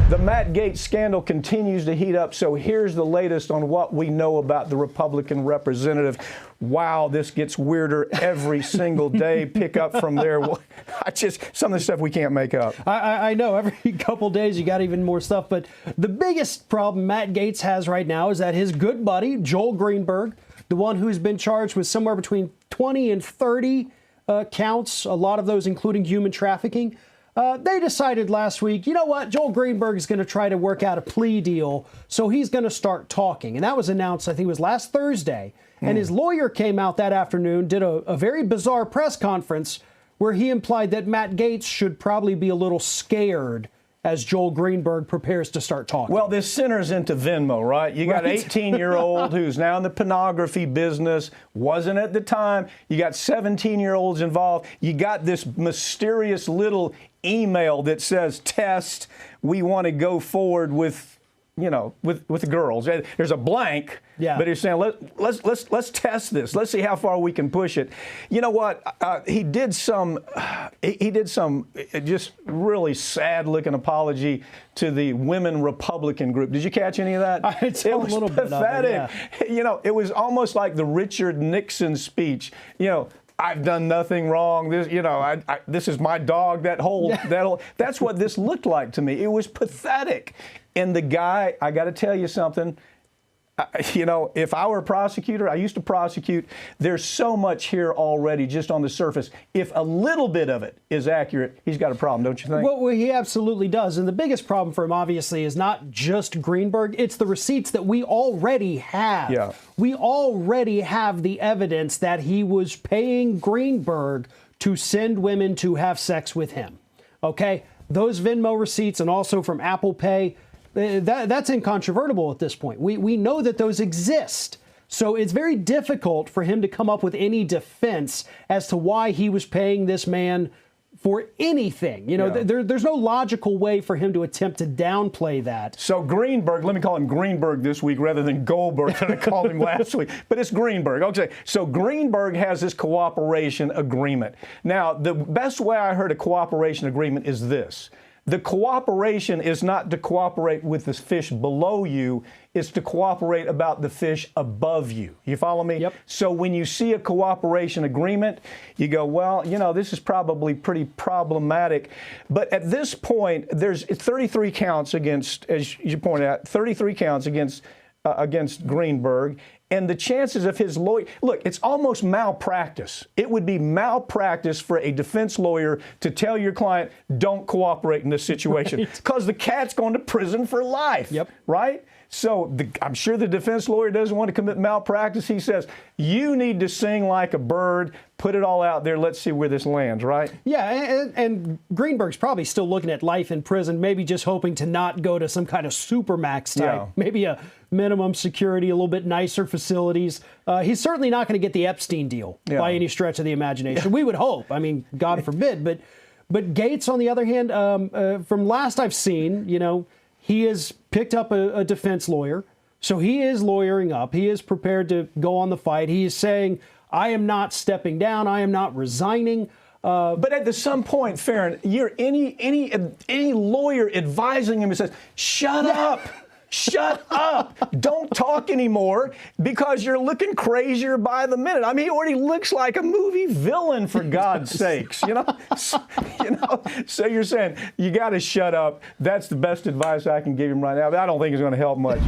The Matt Gaetz scandal continues to heat up, so here's the latest on what we know about the Republican representative. Wow, this gets weirder every single day. Pick up from there. Some of the stuff we can't make up. I know. Every couple days you got even more stuff. But the biggest problem Matt Gaetz has right now is that his good buddy, Joel Greenberg, the one who's been charged with somewhere between 20 and 30 counts, a lot of those including human trafficking, they decided last week, you know what, Joel Greenberg is going to try to work out a plea deal, so he's going to start talking. And that was announced, I think it was last Thursday. And his lawyer came out that afternoon, did a very bizarre press conference where he implied that Matt Gaetz should probably be a little scared as Joel Greenberg prepares to start talking. Well, this centers into Venmo, right? You got an 18-year-old who's now in the pornography business, wasn't at the time. You got 17-year-olds involved. You got this mysterious little email that says, test, we want to go forward with, you know, with the girls. There's a blank, but he's saying, let's test this. Let's see how far we can push it. You know what? He did some just really sad-looking apology to the women Republican group. Did you catch any of that? I saw a little bit of it, yeah. You know, it was almost like the Richard Nixon speech. You know, I've done nothing wrong. This, you know, this is my dog. That's what this looked like to me. It was pathetic. And the guy, I got to tell you something. You know, if I were a prosecutor, I used to prosecute. There's so much here already just on the surface. If a little bit of it is accurate, he's got a problem, don't you think? Well, he absolutely does. And the biggest problem for him, obviously, is not just Greenberg. It's the receipts that we already have. Yeah. We already have the evidence that he was paying Greenberg to send women to have sex with him. Okay? Those Venmo receipts and also from Apple Pay, that's incontrovertible at this point. We know that those exist. So it's very difficult for him to come up with any defense as to why he was paying this man for anything. You know, there's no logical way for him to attempt to downplay that. So Greenberg, let me call him Greenberg this week rather than Goldberg that I called him last week. But it's Greenberg. Okay, so Greenberg has this cooperation agreement. Now, the best way I heard a cooperation agreement is this. The cooperation is not to cooperate with the fish below you, it's to cooperate about the fish above you. You follow me? Yep. So when you see a cooperation agreement, you go, well, you know, this is probably pretty problematic. But at this point, there's 33 counts against, as you pointed out, 33 counts against Greenberg. And the chances of his lawyer, look, it's almost malpractice. It would be malpractice for a defense lawyer to tell your client, don't cooperate in this situation, because the cat's going to prison for life, right? So I'm sure the defense lawyer doesn't want to commit malpractice. He says, you need to sing like a bird, put it all out there, let's see where this lands, right? Yeah, and Greenberg's probably still looking at life in prison, maybe just hoping to not go to some kind of supermax type, maybe a minimum security, a little bit nicer facilities. He's certainly not going to get the Epstein deal by any stretch of the imagination. We would hope. I mean, God forbid. But Gaetz, on the other hand, from last I've seen, you know, he has picked up a defense lawyer. So he is lawyering up. He is prepared to go on the fight. He is saying, I am not stepping down. I am not resigning. But at some point, Farron, you're any lawyer advising him who says, shut up. Shut up. Don't talk anymore because you're looking crazier by the minute. I mean, he already looks like a movie villain, for God's sakes, you know? So you're saying you got to shut up. That's the best advice I can give him right now. But I don't think it's going to help much.